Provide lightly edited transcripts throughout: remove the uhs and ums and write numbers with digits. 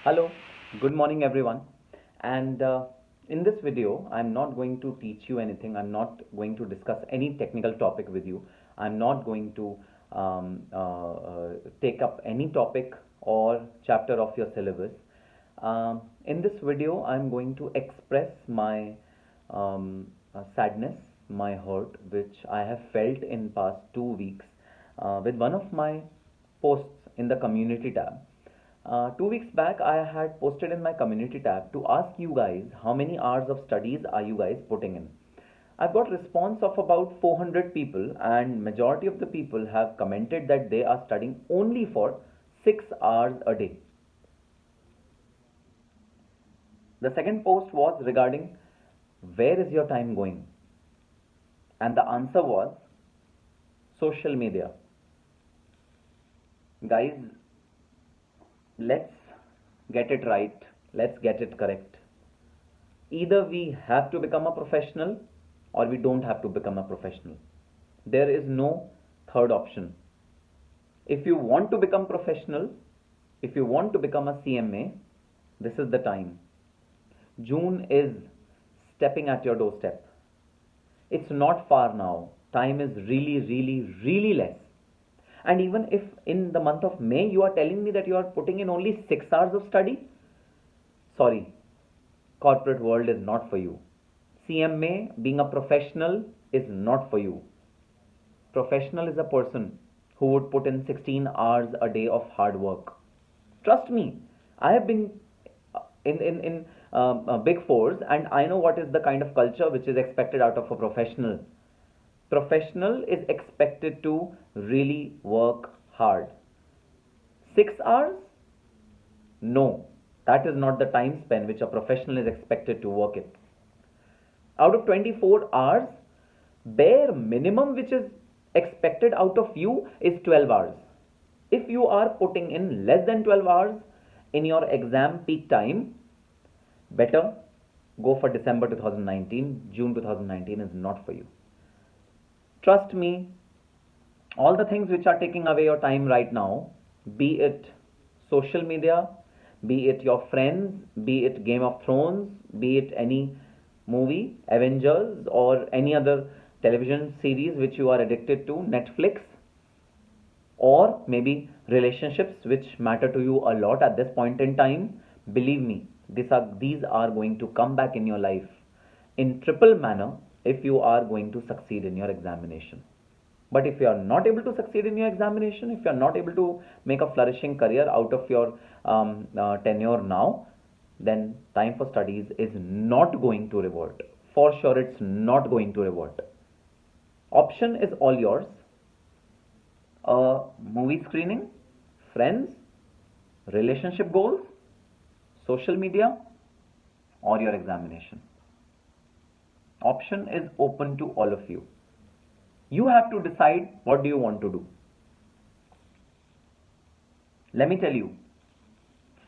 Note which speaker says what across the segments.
Speaker 1: Hello, good morning everyone. And in this video, I'm not going to teach you anything. I'm not going to discuss any technical topic with you. I'm not going to take up any topic or chapter of your syllabus. In this video, I'm going to express my sadness, my hurt, which I have felt in past 2 weeks with one of my posts in the community tab. 2 weeks back, I had posted in my community tab to ask you guys how many hours of studies are you guys putting in. I've got response of about 400 people, and majority of the people have commented that they are studying only for 6 hours a day. The second post was regarding where is your time going? And the answer was social media. Guys, let's get it right. Let's get it correct. Either we have to become a professional or we don't have to become a professional. There is no third option. If you want to become professional, if you want to become a CMA, this is the time. June is stepping at your doorstep. It's not far now. Time is really, really, really less. And even if in the month of May you are telling me that you are putting in only 6 hours of study, sorry, corporate world is not for you. CMA, being a professional, is not for you. Professional is a person who would put in 16 hours a day of hard work. Trust me, I have been in big fours, and I know what is the kind of culture which is expected out of a professional. Professional is expected to really work hard. 6 hours? No, that is not the time span which a professional is expected to work it. Out of 24 hours, bare minimum which is expected out of you is 12 hours. If you are putting in less than 12 hours in your exam peak time, better go for December 2019. June 2019 is not for you. Trust me, all the things which are taking away your time right now, be it social media, be it your friends, be it Game of Thrones, be it any movie, Avengers, or any other television series which you are addicted to, Netflix, or maybe relationships which matter to you a lot at this point in time, believe me, these are going to come back in your life in triple manner if you are going to succeed in your examination. But if you are not able to succeed in your examination, if you are not able to make a flourishing career out of your tenure now, then time for studies is not going to revert. For sure, it's not going to revert. Option is all yours. A movie screening, friends, relationship goals, social media, or your examination. Option is open to all of you. You have to decide what do you want to do. Let me tell you,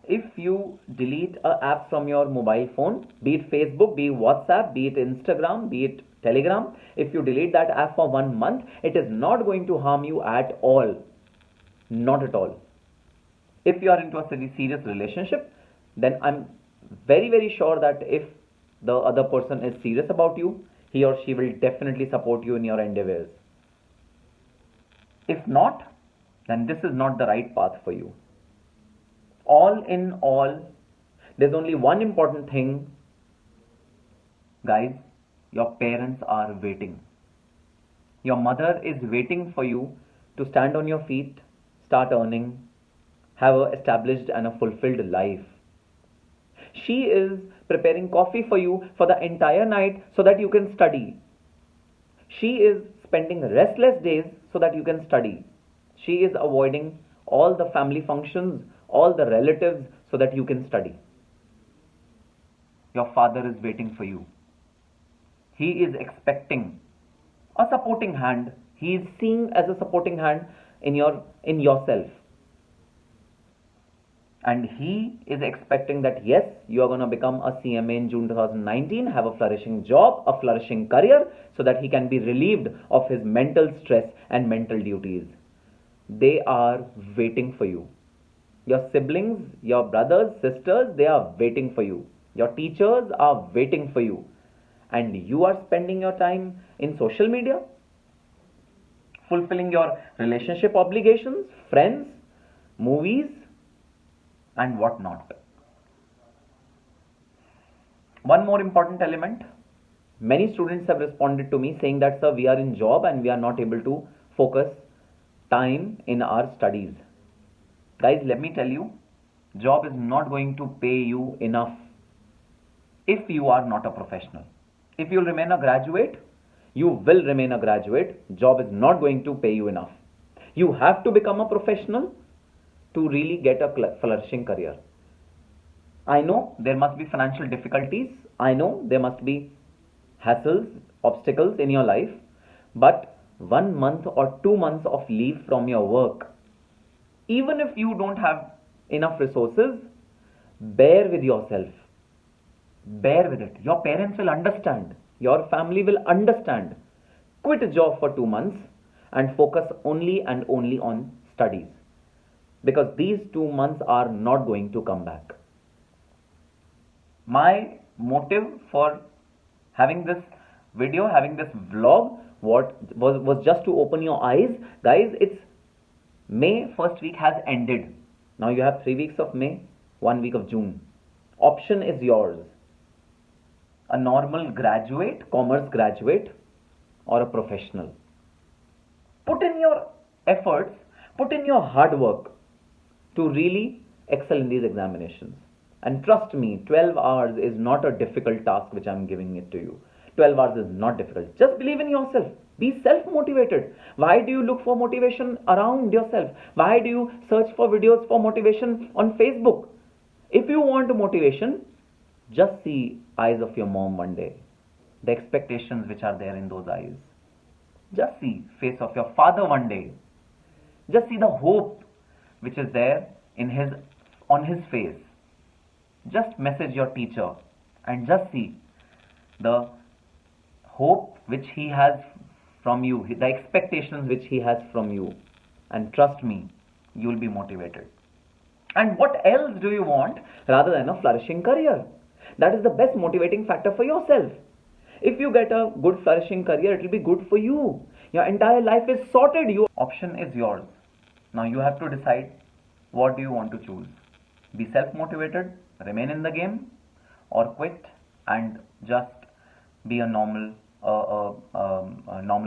Speaker 1: if you delete an app from your mobile phone, be it Facebook, be it WhatsApp, be it Instagram, be it Telegram, if you delete that app for 1 month, it is not going to harm you at all. Not at all. If you are into a serious relationship, then I'm very, very sure that if the other person is serious about you, he or she will definitely support you in your endeavors. If not, then this is not the right path for you. All in all, there's only one important thing, guys. Your parents are waiting. Your mother is waiting for you to stand on your feet, start earning, have a established and a fulfilled life. She is preparing coffee for you for the entire night so that you can study. She is spending restless days so that you can study. She is avoiding all the family functions, all the relatives so that you can study. Your father is waiting for you. He is expecting a supporting hand. He is seeing as a supporting hand in yourself. And he is expecting that yes, you are going to become a CMA in June 2019, have a flourishing job, a flourishing career, so that he can be relieved of his mental stress and mental duties. They are waiting for you. Your siblings, your brothers, sisters, they are waiting for you. Your teachers are waiting for you. And you are spending your time in social media, fulfilling your relationship obligations, friends, movies, and whatnot. One more important element. Many students have responded to me saying that, sir, we are in job and we are not able to focus time in our studies. Guys, let me tell you, job is not going to pay you enough if you are not a professional. If you'll remain a graduate, you will remain a graduate. Job is not going to pay you enough. You have to become a professional to really get a flourishing career. I know there must be financial difficulties. I know there must be hassles, obstacles in your life. But 1 month or 2 months of leave from your work, even if you don't have enough resources, bear with yourself. Bear with it. Your parents will understand. Your family will understand. Quit a job for 2 months and focus only and only on studies. Because these 2 months are not going to come back. My motive for having this video, having this vlog, was just to open your eyes. Guys, it's May first week has ended. Now you have 3 weeks of May, 1 week of June. Option is yours. A normal graduate, commerce graduate, or a professional. Put in your efforts, put in your hard work to really excel in these examinations. And trust me, 12 hours is not a difficult task which I'm giving it to you. 12 hours is not difficult. Just believe in yourself. Be self-motivated. Why do you look for motivation around yourself? Why do you search for videos for motivation on Facebook? If you want motivation, just see eyes of your mom one day. The expectations which are there in those eyes. Just see face of your father one day. Just see the hope which is there on his face. Just message your teacher and just see the hope which he has from you, the expectations which he has from you. And trust me, you will be motivated. And what else do you want rather than a flourishing career? That is the best motivating factor for yourself. If you get a good flourishing career, it will be good for you. Your entire life is sorted. Your option is yours. Now you have to decide, what do you want to choose? Be self-motivated, remain in the game, or quit and just be a normal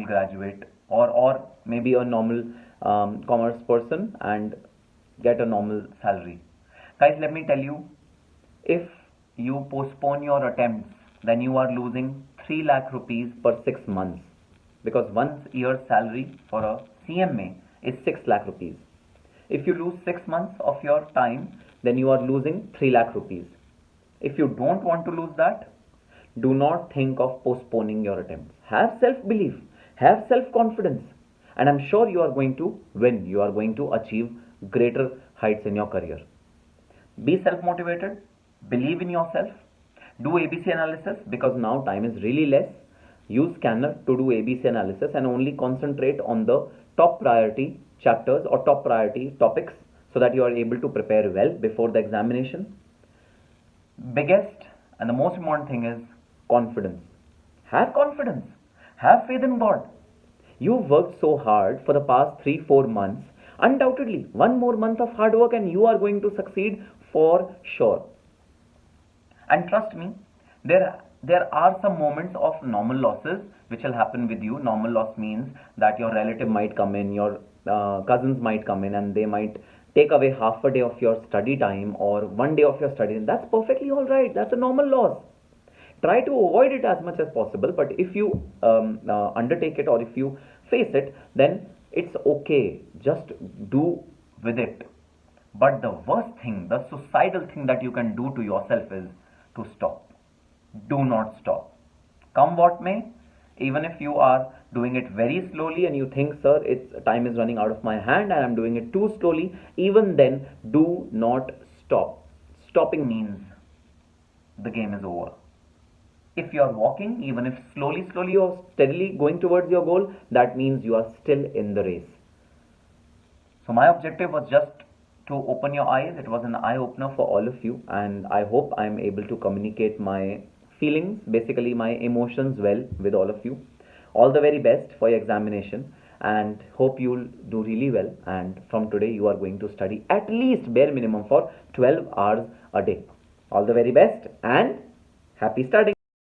Speaker 1: graduate, or maybe a normal commerce person and get a normal salary. Guys, let me tell you, if you postpone your attempts, then you are losing 3 lakh rupees per 6 months, because 1 year's salary for a CMA is 6 lakh rupees. If you lose 6 months of your time, then you are losing 3 lakh rupees. If you don't want to lose that, do not think of postponing your attempts. Have self-belief, have self-confidence, and I'm sure you are going to win. You are going to achieve greater heights in your career. Be self-motivated, believe in yourself, do ABC analysis, because now time is really less. Use Scanner to do ABC analysis and only concentrate on the top priority chapters or top priority topics so that you are able to prepare well before the examination. Biggest and the most important thing is confidence. Have confidence. Have faith in God. You've worked so hard for the past 3-4 months. Undoubtedly, one more month of hard work and you are going to succeed for sure. And trust me, there are some moments of normal losses which will happen with you. Normal loss means that your relative might come in, your cousins might come in, and they might take away half a day of your study time or 1 day of your study. That's perfectly all right. That's a normal loss. Try to avoid it as much as possible, but if you undertake it or if you face it, then it's okay. Just do with it. But the worst thing, the suicidal thing that you can do to yourself is to stop. Do not stop. Come what may, even if you are doing it very slowly and you think, sir, time is running out of my hand and I'm doing it too slowly, even then, do not stop. Stopping means the game is over. If you are walking, even if slowly you are steadily going towards your goal, that means you are still in the race. So my objective was just to open your eyes. It was an eye opener for all of you, and I hope I'm able to communicate my feelings, basically my emotions, well with all of you. All the very best for your examination, and hope you'll do really well. And from today, you are going to study at least bare minimum for 12 hours a day. All the very best and happy studying.